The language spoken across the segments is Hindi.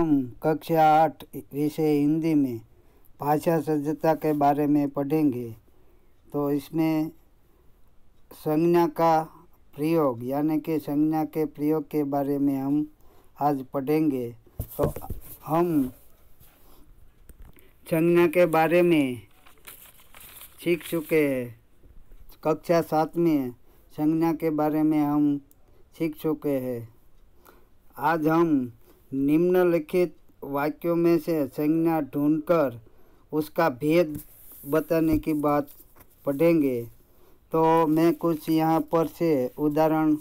हम कक्षा 8 विषय हिंदी में भाषा सज्जता के बारे में पढ़ेंगे। तो इसमें संज्ञा का प्रयोग यानी कि संज्ञा के प्रयोग के बारे में हम आज पढ़ेंगे। तो हम संज्ञा के बारे में सीख चुके हैं। कक्षा 7 में संज्ञा के बारे में हम सीख चुके हैं। आज हम निम्नलिखित वाक्यों में से संज्ञा ढूंढकर उसका भेद बताने की बात पढ़ेंगे। तो मैं कुछ यहाँ पर से उदाहरण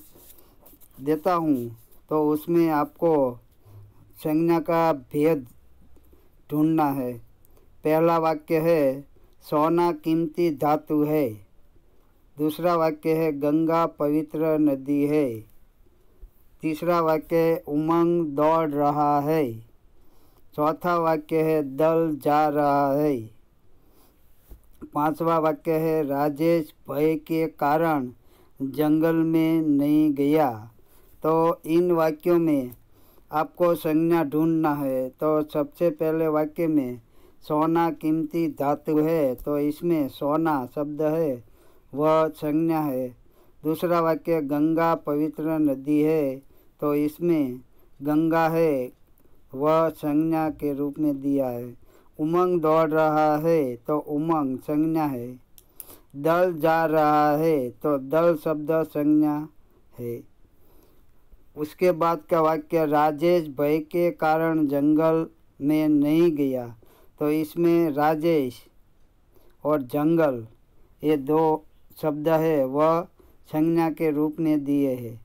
देता हूँ, तो उसमें आपको संज्ञा का भेद ढूंढना है। पहला वाक्य है सोना कीमती धातु है। दूसरा वाक्य है गंगा पवित्र नदी है। तीसरा वाक्य है उमंग दौड़ रहा है। चौथा वाक्य है दल जा रहा है। पांचवा वाक्य है राजेश भय के कारण जंगल में नहीं गया। तो इन वाक्यों में आपको संज्ञा ढूंढना है। तो सबसे पहले वाक्य में सोना कीमती धातु है, तो इसमें सोना शब्द है वह संज्ञा है। दूसरा वाक्य गंगा पवित्र नदी है, तो इसमें गंगा है वह संज्ञा के रूप में दिया है। उमंग दौड़ रहा है, तो उमंग संज्ञा है। दल जा रहा है, तो दल शब्द संज्ञा है। उसके बाद का वाक्य राजेश भय के कारण जंगल में नहीं गया, तो इसमें राजेश और जंगल ये दो शब्द है वह संज्ञा के रूप में दिए हैं।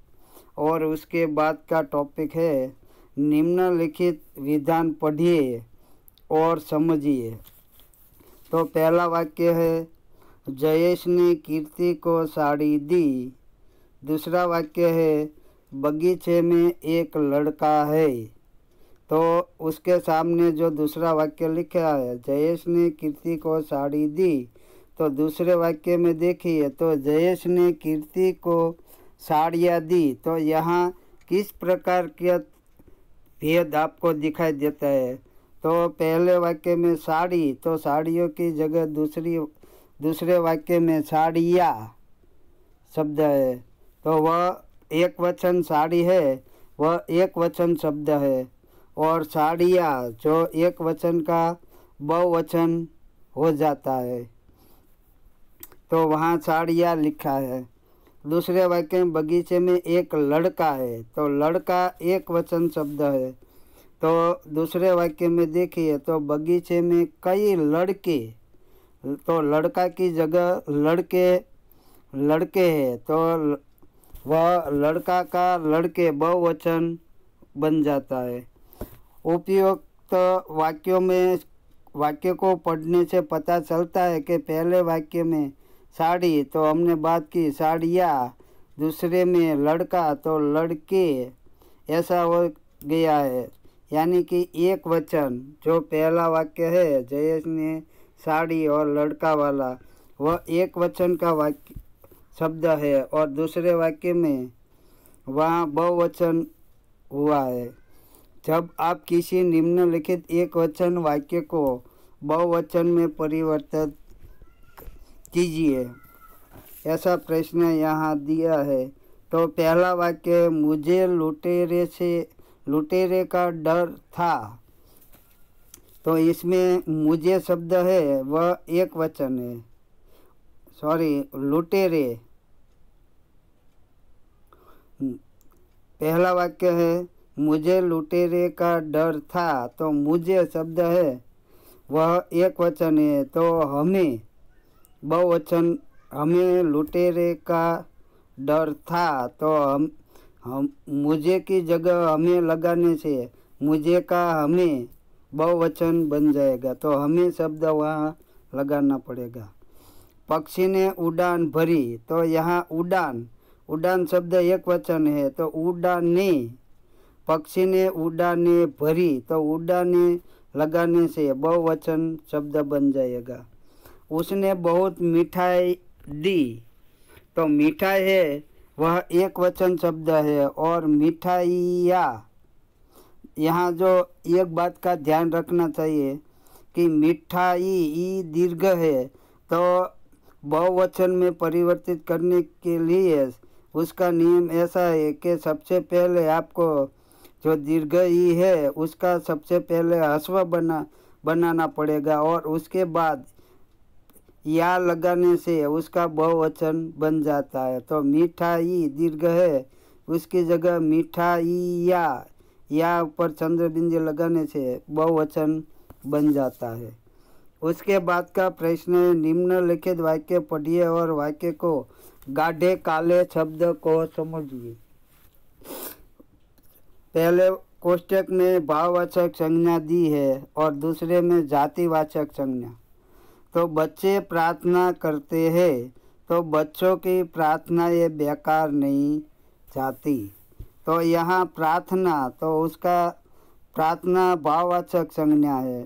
और उसके बाद का टॉपिक है निम्नलिखित विधान पढ़िए और समझिए। तो पहला वाक्य है जयेश ने कीर्ति को साड़ी दी। दूसरा वाक्य है बगीचे में एक लड़का है। तो उसके सामने जो दूसरा वाक्य लिखा है जयेश ने कीर्ति को साड़ी दी, तो दूसरे वाक्य में देखिए तो जयेश ने कीर्ति को साड़ियाँ दी। तो यहाँ किस प्रकार का भेद आपको दिखाई देता है। तो पहले वाक्य में साड़ी, तो साड़ियों की जगह दूसरे वाक्य में साड़ियाँ शब्द है, तो वह एक वचन साड़ी है वह एक वचन शब्द है। और साड़ियाँ जो एक वचन का बहुवचन हो जाता है, तो वहाँ साड़ियाँ लिखा है। दूसरे वाक्य में बगीचे में एक लड़का है, तो लड़का एक वचन शब्द है। तो दूसरे वाक्य में देखिए तो बगीचे में कई लड़के, तो लड़का की जगह लड़के हैं, तो वह लड़का का लड़के बहुवचन बन जाता है। उपयुक्त वाक्यों में वाक्य को पढ़ने से पता चलता है कि पहले वाक्य में साड़ी तो हमने बात की साड़ियाँ, दूसरे में लड़का तो लड़के ऐसा हो गया है। यानी कि एक वचन जो पहला वाक्य है जयेश ने साड़ी और लड़का वाला वह एक वचन का वाक्य शब्द है, और दूसरे वाक्य में वहाँ बहुवचन हुआ है। जब आप किसी निम्नलिखित एक वचन वाक्य को बहुवचन में परिवर्तित कीजिए, ऐसा प्रश्न यहाँ दिया है। तो पहला वाक्य मुझे लुटेरे का डर था, तो इसमें मुझे शब्द है वह एक वचन है। लुटेरे पहला वाक्य है मुझे लुटेरे का डर था, तो मुझे शब्द है वह एक वचन है। तो हमें बहुवचन हमें लुटेरे का डर था, तो हम मुझे की जगह हमें लगाने से मुझे का हमें बहुवचन बन जाएगा, तो हमें शब्द वहाँ लगाना पड़ेगा। पक्षी ने उड़ान भरी, तो यहाँ उड़ान शब्द एक वचन है, तो उड़ाने पक्षी ने उड़ाने भरी, तो उड़ाने लगाने से बहुवचन शब्द बन जाएगा। उसने बहुत मिठाई दी, तो मिठाई है वह एक वचन शब्द है, और मिठाइयाँ यहाँ जो एक बात का ध्यान रखना चाहिए कि मिठाई ई दीर्घ है, तो बहुवचन में परिवर्तित करने के लिए उसका नियम ऐसा है कि सबसे पहले आपको जो दीर्घ ई है उसका सबसे पहले ह्रस्व बनाना पड़ेगा और उसके बाद या लगाने से उसका बहुवचन बन जाता है। तो मिठाई दीर्घ है, उसकी जगह मिठाई या ऊपर चंद्र बिंदु लगाने से बहुवचन बन जाता है। उसके बाद का प्रश्न है, निम्नलिखित वाक्य पढ़िए और वाक्य को गाढ़े काले शब्द को समझिए। पहले कोष्टक में भाववाचक संज्ञा दी है और दूसरे में जातिवाचक संज्ञा। तो बच्चे प्रार्थना करते हैं, तो बच्चों की प्रार्थना ये बेकार नहीं जाती। तो यहाँ प्रार्थना, तो उसका प्रार्थना भाववाचक संज्ञा है।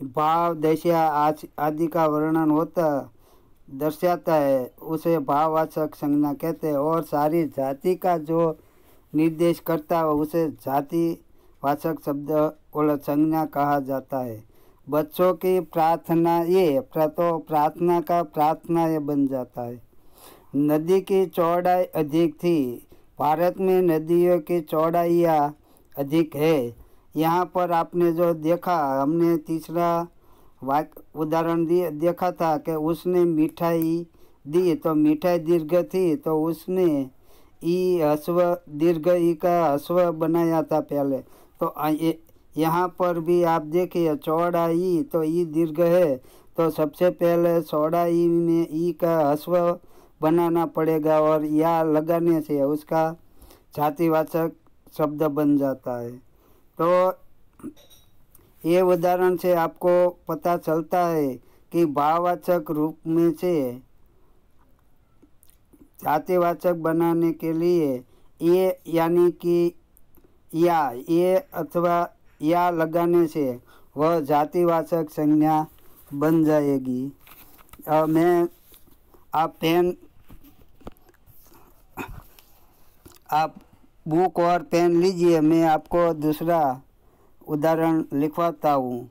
भाव दशा आदि का वर्णन होता दर्शाता है, उसे भाववाचक संज्ञा कहते हैं। और सारी जाति का जो निर्देश करता है उसे जातिवाचक शब्द और संज्ञा कहा जाता है। बच्चों की प्रार्थना ये तो प्रार्थना का प्रार्थना ये बन जाता है। नदी की चौड़ाई अधिक थी। भारत में नदियों की चौड़ाइयाँ अधिक है। यहाँ पर आपने जो देखा, हमने तीसरा उदाहरण देखा था कि उसने मिठाई दी, तो मिठाई दीर्घ थी तो उसने ई हस्व दीर्घ ई का हस्व बनाया था पहले। तो यहाँ पर भी आप देखिए चौड़ाई, तो ई दीर्घ है तो सबसे पहले चौड़ाई में ई का हस्व बनाना पड़ेगा और या लगाने से उसका जातिवाचक शब्द बन जाता है। तो ये उदाहरण से आपको पता चलता है कि भाववाचक रूप में से जातिवाचक बनाने के लिए ये यानी कि या ये अथवा या लगाने से वह जातिवाचक संज्ञा बन जाएगी। आप बुक और पेन लीजिए, मैं आपको दूसरा उदाहरण लिखवाता हूँ।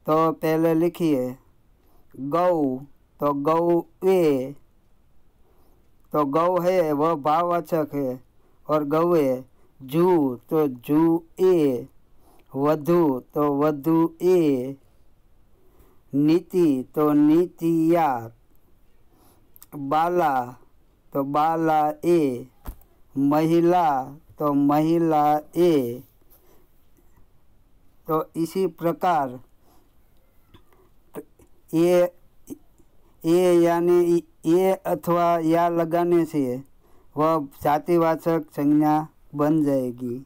तो पहले लिखिए गौ, तो गौए, तो गौ है वह भाववाचक है और गौए। जू, तो जूए। वधु, तो वधुए। नीति, तो नीतिया। बाला, तो बालाए। महिला, तो महिलाए। तो इसी प्रकार ये यानी ये अथवा या लगाने से वह जातिवाचक संज्ञा बन जाएगी।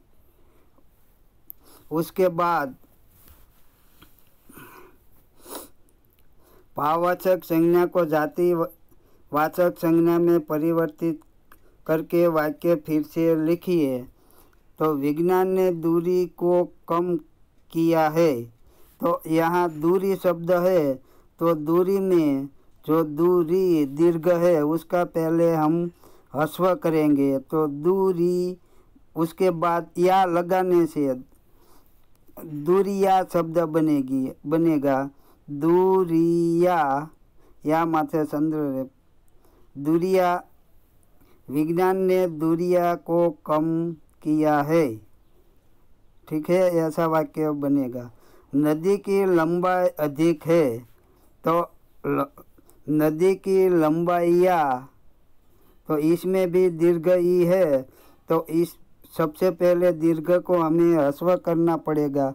उसके बाद भाववाचक संज्ञा को जातिवाचक संज्ञा में परिवर्तित करके वाक्य फिर से लिखिए। तो विज्ञान ने दूरी को कम किया है। तो यहाँ दूरी शब्द है, तो दूरी में जो दूरी दीर्घ है उसका पहले हम ह्रस्व करेंगे, तो दूरी। उसके बाद या लगाने से दूरिया शब्द बनेगा। दूरिया या माथे चंद्र दूरिया। विज्ञान ने दूरिया को कम किया है। ठीक है, ऐसा वाक्य बनेगा। नदी की लंबाई अधिक है, तो नदी की लंबाइया, तो इसमें भी दीर्घ ई है, तो इस सबसे पहले दीर्घ को हमें ह्रस्व करना पड़ेगा।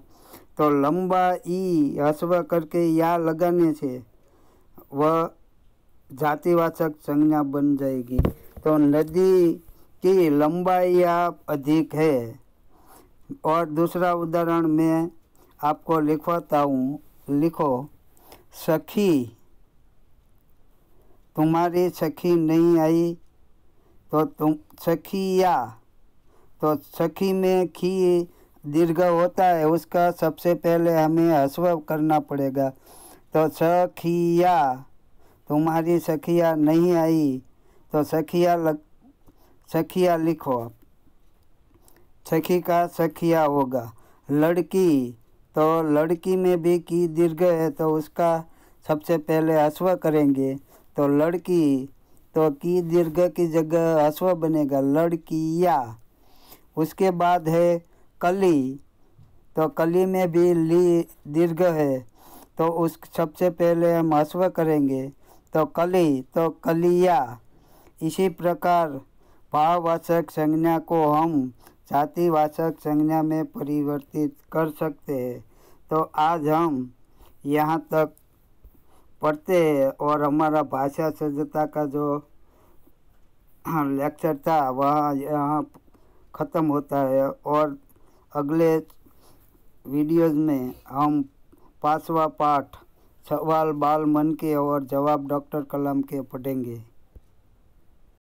तो लंबा ई ह्रस्व करके या लगाने से वह जातिवाचक संज्ञा बन जाएगी। तो नदी की लंबाइया अधिक है। और दूसरा उदाहरण मैं आपको लिखवाता हूँ। लिखो सखी, तुम्हारी सखी नहीं आई, तो तुम सखिया, तो सखी में खी दीर्घ होता है, उसका सबसे पहले हमें ह्रस्व करना पड़ेगा। तो सखिया, तुम्हारी सखिया नहीं आई, तो सखिया लिखो। सखी का सखिया होगा। लड़की, तो लड़की में भी की दीर्घ है तो उसका सबसे पहले ह्रस्व करेंगे। तो लड़की, तो की दीर्घ की जगह ह्रस्व बनेगा लड़किया। उसके बाद है कली, तो कली में भी ली दीर्घ है तो उस सबसे पहले हम ह्रस्व करेंगे तो कली, तो कलिया। इसी प्रकार भाववाचक संज्ञा को हम जातिवाचक संज्ञा में परिवर्तित कर सकते हैं। तो आज हम यहाँ तक पढ़ते हैं और हमारा भाषा सज्जता का जो लेक्चर था वह यहाँ ख़त्म होता है और अगले वीडियोज़ में हम 5वां पाठ सवाल बाल मन के और जवाब डॉक्टर कलाम के पढ़ेंगे।